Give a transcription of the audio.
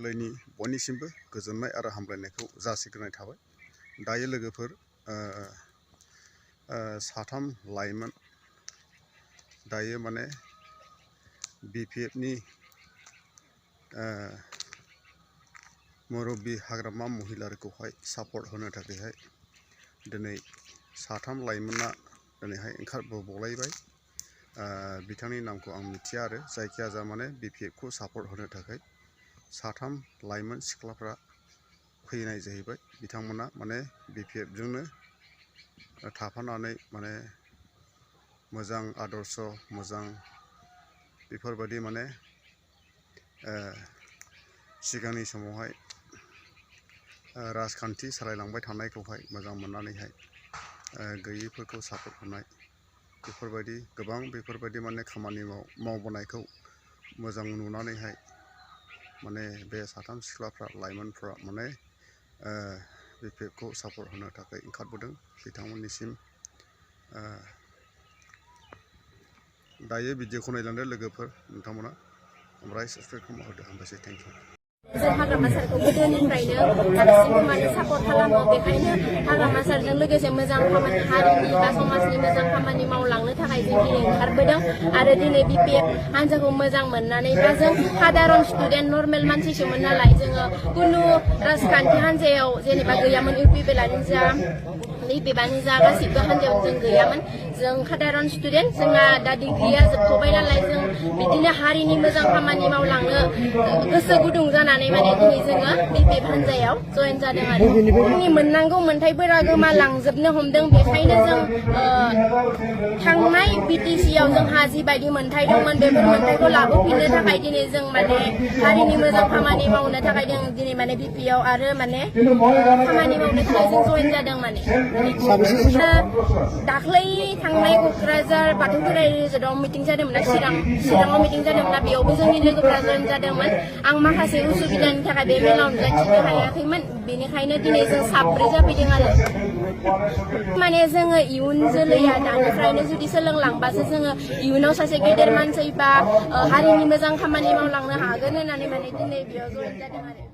लैनि बयनिसिमबो गोजोननाय आरो हामलायनायखौ जासिग्रोनाय थाबाय। दायो लोगोफोर साथाम लाइमोन दायो माने BPFनि मुरब्बी हाग्रामा महिलाफोरखौहाय सापर्ट होनो थाखायहाय दिनै साथाम लाइमोना दिनैहाय ओंखारबोबावलायबाय। बिथांनि नामखौ आं मिथिया आरो जायखिया जा माने BPFखौ सापर्ट होनो थाखाय साथाम लाइमोन सिख्लाफ्रा फैनाय जाहैबाय। बिथांमोना माने BPFजोंनो थाफानानै माने मोजां आदर्श मोजां बेफोरबायदि माने सिगांनि समावहाय राजखान्थि सालायलांबाय थानायखौहाय मोजां मोननानैहाय गैयैफोरखौ सापर्ट होनाय बेफोरबायदि गोबां बेफोरबायदि माने खामानि मावबोनायखौ मोजां नुनानैहाय माने बे साथाम सिख्लाफ्रा लाइमोनफ्रा माने BPFखौ सापर्ट होनो थाखाय ओंखारबोदों। बिथांमोननिसिम दायो भिडिअखौ नायलांदो लोगोफोर नोंथांमोना ओमफ्राय साबस्क्राइब होदो। हामबायसै, थेंक इउ। जों हाग्रामा सारखौ गोदोनिफ्रायनो दासिमबो माने सापर्ट खालामो। बेखायनो हाग्रामा सारजों लोगोसे मोजां खामानि हारिनि बा समाजनि मोजां खामानि मावलांनो थाखाय जों दिनै ओंखारबोदों आरो दिनै BPF हान्जाखौ मोजां मोननानै बा जों साधारन स्टुडेन्ट नर्मेल मानसिसोमोन नालाय जोङो कुनु राजखान्थि हान्जायाव जेनेबा गैयामोन। UPPआनो जा BPFआनो जा गासिबो हान्जायाव जों गैयामोन। जों साधारन स्टुडेन्ट जोंना दा डिग्रिया जोबथ'बाय नालाय जों बिदिनो हारिनि मोजां खामानि मावलांनो गोसो गुदुं जानानै माने दिनै जोङो BPF हान्जायाव जयेन जादों आरो जोंनि मोननांगौ मोन्थाइफोरा गोमालांजोबनो हमदों। बेखायनो जों थांनाय BTCआव जोंहा जिबायदि मोन्थाइ दंमोन बेफोर मोन्थाइखौ लाबोफिननो थाखाय दिनै जों माने हारिनि मोजां खामानि मावनो थाखाय जों दिनै माने BPआव आरो माने खामानि मावनो थाखाय जों जयेन जादों। माने दाख्लै थांनाय क'क्राझार बाथौ खेराइ रिजर्टआव मिटिं जादोंमोन ना चिराङाव मिटिं जादोंमोन ना बेयावबो जोंनि लोगोफोरा जयेन जादोंमोन। आं माखासे उसुबिदानि थाखाय बे मेलाव नुजाथिनो हायाखैमोन। बेनिखायनो दिनै जों साब्रै जाफैदों आरो माने जोङो इयुन जोलैया दानिफ्रायनो जुदि सोलोंलांबासो जोङो इयुनाव सासे गेदेर मानसि बा हारिनि मोजां खामानि मावलांनो हागोन होननानै माने दिनै बेयाव जयेन जादों आरो